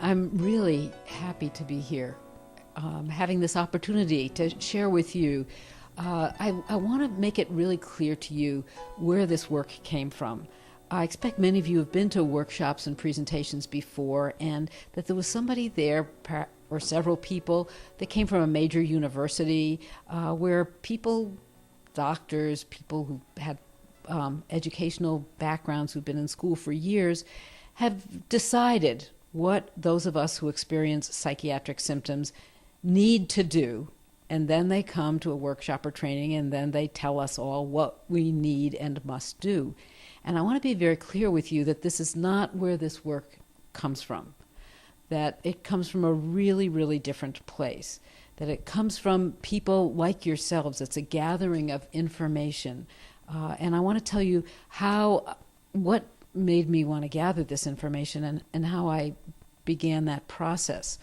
I'm really happy to be here, having this opportunity to share with you. I want to make it really clear to you where this work came from. I expect many of you have been to workshops and presentations before, and that there was somebody there, or several people, that came from a major university where people, doctors, people who had educational backgrounds, who've been in school for years, have decided what those of us who experience psychiatric symptoms need to do. And then they come to a workshop or training, and then they tell us all what we need and must do. And I want to be very clear with you that this is not where this work comes from, that it comes from a really, really different place, that it comes from people like yourselves. It's a gathering of information. And I want to tell you what made me want to gather this information and how I began that process.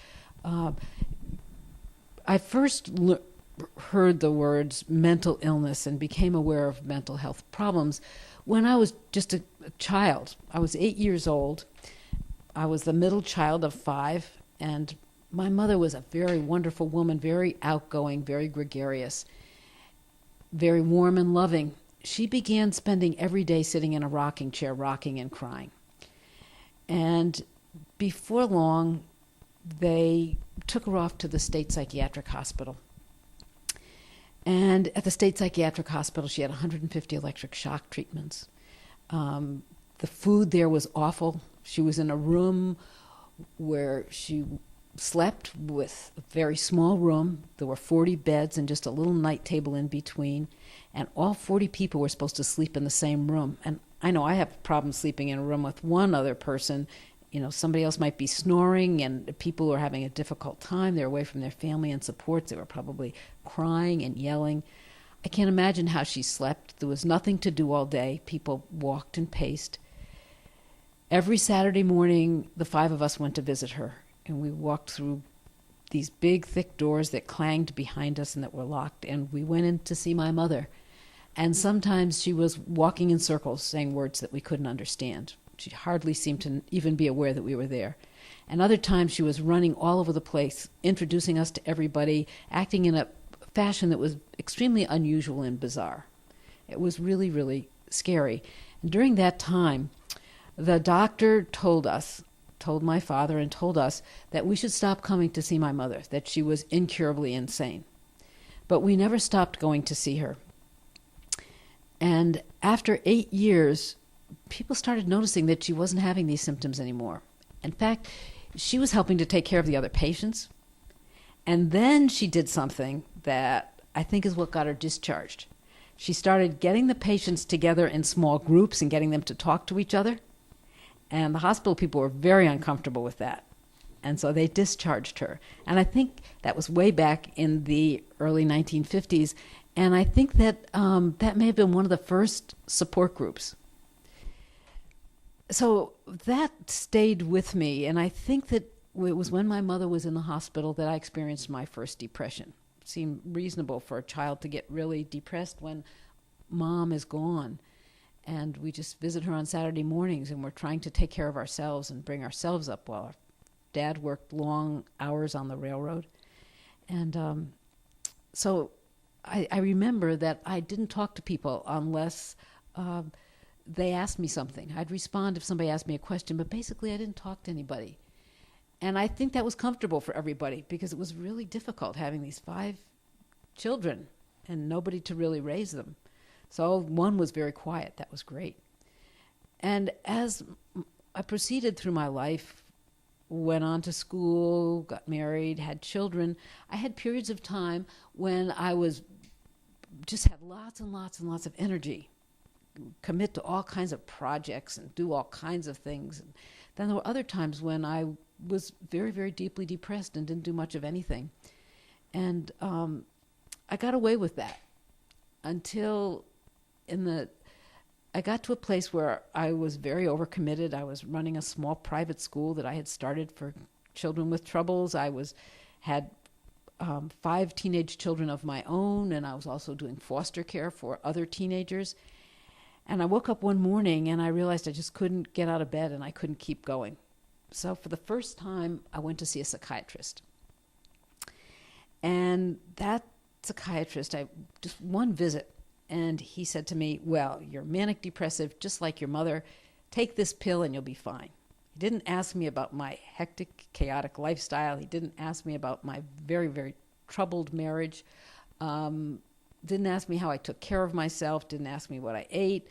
I first heard the words mental illness and became aware of mental health problems when I was just a child. I was 8 years old. I was the middle child of 5, and my mother was a very wonderful woman, very outgoing, very gregarious, very warm and loving. She began spending every day sitting in a rocking chair, rocking and crying. And before long, they took her off to the state psychiatric hospital. And at the state psychiatric hospital, she had 150 electric shock treatments. The food there was awful. She was in a room where she slept, with a very small room. There were 40 beds and just a little night table in between. And all 40 people were supposed to sleep in the same room. And I know I have problems sleeping in a room with one other person. Somebody else might be snoring, and people were having a difficult time. They're away from their family and supports. They were probably crying and yelling. I can't imagine how she slept. There was nothing to do all day. People walked and paced. Every Saturday morning, the 5 of us went to visit her, and we walked through these big, thick doors that clanged behind us and that were locked, and we went in to see my mother. And sometimes she was walking in circles, saying words that we couldn't understand. She hardly seemed to even be aware that we were there. And other times she was running all over the place, introducing us to everybody, acting in a fashion that was extremely unusual and bizarre. It was really, really scary. And during that time, the doctor told my father and told us that we should stop coming to see my mother, that she was incurably insane. But we never stopped going to see her. And after 8 years, people started noticing that she wasn't having these symptoms anymore. In fact, she was helping to take care of the other patients. And then she did something that I think is what got her discharged. She started getting the patients together in small groups and getting them to talk to each other. And the hospital people were very uncomfortable with that. And so they discharged her. And I think that was way back in the early 1950s. And I think that that may have been one of the first support groups. So that stayed with me, and I think that it was when my mother was in the hospital that I experienced my first depression. It seemed reasonable for a child to get really depressed when mom is gone, and we just visit her on Saturday mornings, and we're trying to take care of ourselves and bring ourselves up while our dad worked long hours on the railroad. And so I remember that I didn't talk to people unless they asked me something. I'd respond if somebody asked me a question, but basically I didn't talk to anybody. And I think that was comfortable for everybody, because it was really difficult having these 5 children and nobody to really raise them. So one was very quiet. That was great. And as I proceeded through my life, went on to school, got married, had children, I had periods of time when I just had lots and lots and lots of energy, commit to all kinds of projects and do all kinds of things. And then there were other times when I was very, very deeply depressed and didn't do much of anything. And I got away with that until I got to a place where I was very overcommitted. I was running a small private school that I had started for children with troubles. Had 5 teenage children of my own, and I was also doing foster care for other teenagers. And I woke up one morning and I realized I just couldn't get out of bed and I couldn't keep going. So for the first time, I went to see a psychiatrist. And that psychiatrist, just one visit, and he said to me, well, you're manic depressive, just like your mother. Take this pill and you'll be fine. He didn't ask me about my hectic, chaotic lifestyle. He didn't ask me about my very, very troubled marriage. Didn't ask me how I took care of myself. Didn't ask me what I ate.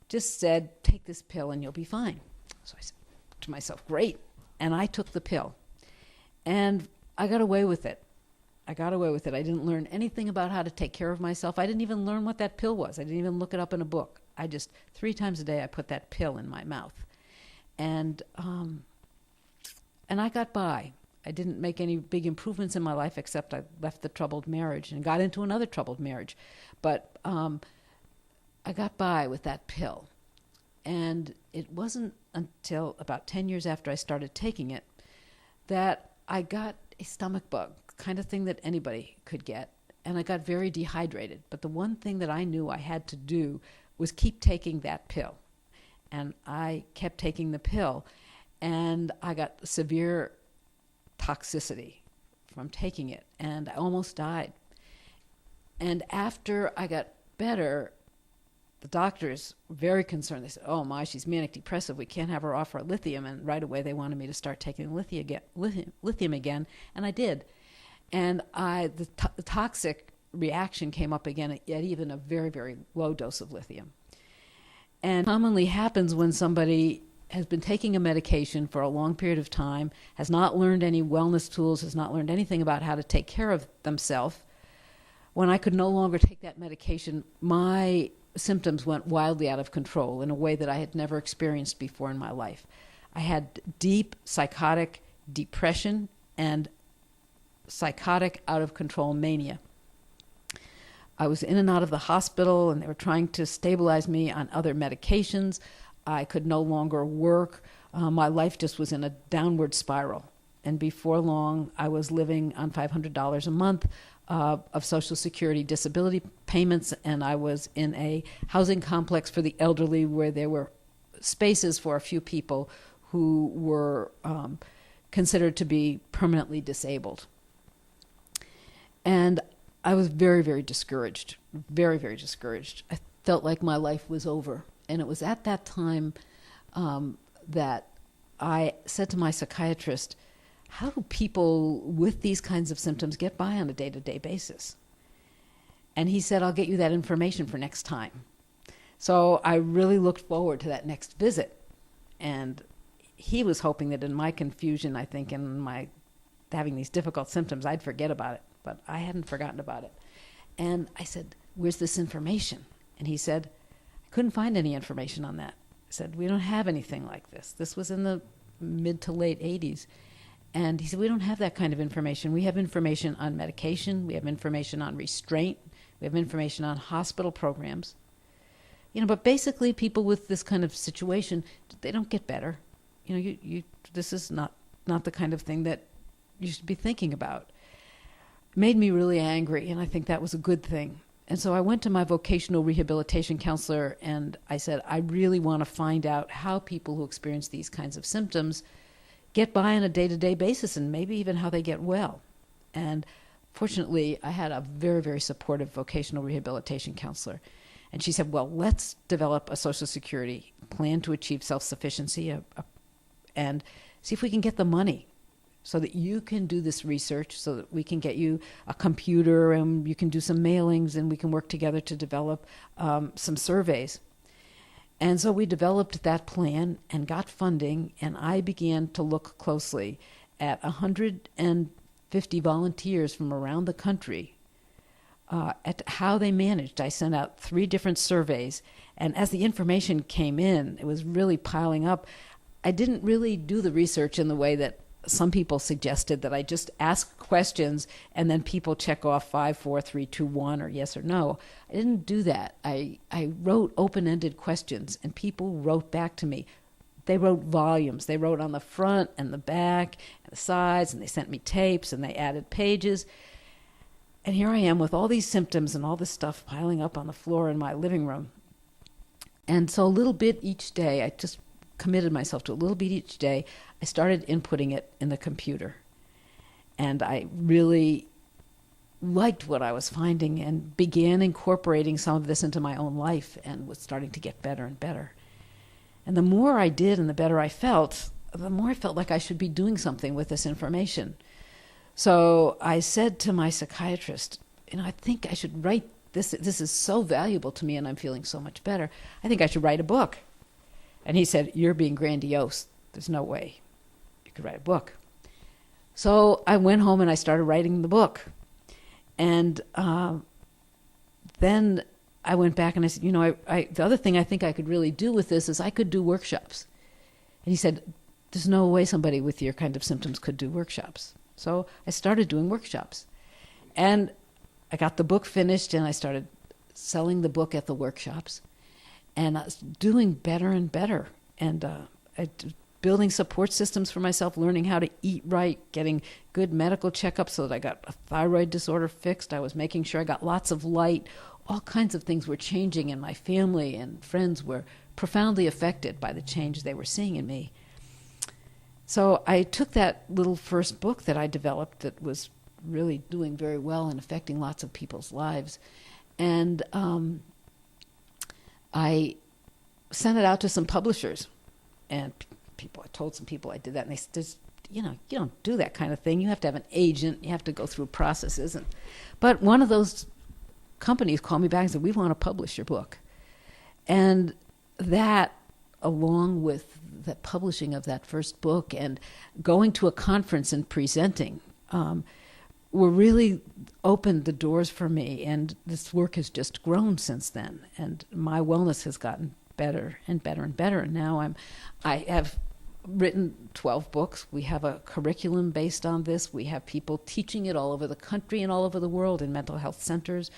Just said, take this pill and you'll be fine. So I said to myself, great. And I took the pill. And I got away with it. I didn't learn anything about how to take care of myself. I didn't even learn what that pill was. I didn't even look it up in a book. I just, 3 times a day, I put that pill in my mouth. And I got by. I didn't make any big improvements in my life, except I left the troubled marriage and got into another troubled marriage. But I got by with that pill. And it wasn't until about 10 years after I started taking it that I got a stomach bug, kind of thing that anybody could get. And I got very dehydrated. But the one thing that I knew I had to do was keep taking that pill. And I kept taking the pill. And I got severe toxicity from taking it. And I almost died. And after I got better, the doctors were very concerned. They said, oh my, she's manic depressive. We can't have her off her lithium. And right away they wanted me to start taking lithium again. And I did. And the toxic reaction came up again at even a very, very low dose of lithium. And commonly happens when somebody has been taking a medication for a long period of time, has not learned any wellness tools, has not learned anything about how to take care of themselves. When I could no longer take that medication, my symptoms went wildly out of control in a way that I had never experienced before in my life. I had deep psychotic depression and psychotic out-of-control mania. I was in and out of the hospital, and they were trying to stabilize me on other medications. I could no longer work. My life just was in a downward spiral. And before long, I was living on $500 a month of Social Security disability payments, and I was in a housing complex for the elderly where there were spaces for a few people who were considered to be permanently disabled. And I was very, very discouraged, very, very discouraged. I felt like my life was over. And it was at that time that I said to my psychiatrist, how do people with these kinds of symptoms get by on a day-to-day basis? And he said, I'll get you that information for next time. So I really looked forward to that next visit. And he was hoping that in my confusion, I think, in my having these difficult symptoms, I'd forget about it. But I hadn't forgotten about it. And I said, where's this information? And he said, I couldn't find any information on that. I said, we don't have anything like this. This was in the mid to late 80s. And he said, we don't have that kind of information. We have information on medication. We have information on restraint. We have information on hospital programs. But basically people with this kind of situation, they don't get better. This is not the kind of thing that you should be thinking about. It made me really angry, and I think that was a good thing. And so I went to my vocational rehabilitation counselor, and I said, I really want to find out how people who experience these kinds of symptoms get by on a day-to-day basis, and maybe even how they get well. And fortunately, I had a very, very supportive vocational rehabilitation counselor. And she said, well, let's develop a Social Security plan to achieve self-sufficiency and see if we can get the money so that you can do this research, so that we can get you a computer and you can do some mailings and we can work together to develop some surveys. And so we developed that plan and got funding, and I began to look closely at 150 volunteers from around the country at how they managed. I sent out 3 different surveys, and as the information came in, it was really piling up. I didn't really do the research in the way that some people suggested, that I just ask questions and then people check off 5, 4, 3, 2, 1 or yes or no. I didn't do that. I wrote open-ended questions, and people wrote back to me. They wrote volumes. They wrote on the front and the back and the sides, and they sent me tapes, and they added pages. And here I am with all these symptoms and all this stuff piling up on the floor in my living room. And so a little bit each day, I just committed myself to a little bit each day, I started inputting it in the computer. And I really liked what I was finding and began incorporating some of this into my own life and was starting to get better and better. And the more I did and the better I felt, the more I felt like I should be doing something with this information. So I said to my psychiatrist, I think I should write this. This is so valuable to me and I'm feeling so much better. I think I should write a book. And he said, you're being grandiose. There's no way you could write a book. So I went home and I started writing the book. And then I went back and I said, the other thing I think I could really do with this is I could do workshops. And he said, there's no way somebody with your kind of symptoms could do workshops. So I started doing workshops. And I got the book finished and I started selling the book at the workshops. And I was doing better and better. And building support systems for myself, learning how to eat right, getting good medical checkups so that I got a thyroid disorder fixed. I was making sure I got lots of light. All kinds of things were changing in my family, and friends were profoundly affected by the change they were seeing in me. So I took that little first book that I developed that was really doing very well and affecting lots of people's lives, and I sent it out to some publishers, and I told some people I did that, and they said, you don't do that kind of thing. You have to have an agent. You have to go through processes. But one of those companies called me back and said, we want to publish your book. And that, along with the publishing of that first book and going to a conference and presenting, were really opened the doors for me. And this work has just grown since then. And my wellness has gotten better and better and better. And now I have written 12 books. We have a curriculum based on this. We have people teaching it all over the country and all over the world in mental health centers,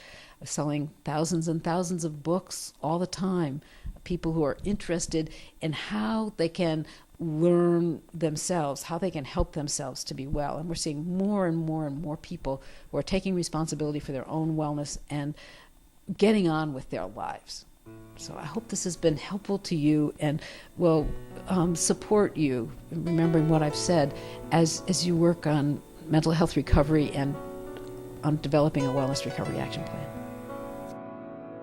selling thousands and thousands of books all the time. People who are interested in how they can learn themselves, how they can help themselves to be well. And we're seeing more and more and more people who are taking responsibility for their own wellness and getting on with their lives. So I hope this has been helpful to you and will support you in remembering what I've said as you work on mental health recovery and on developing a wellness recovery action plan.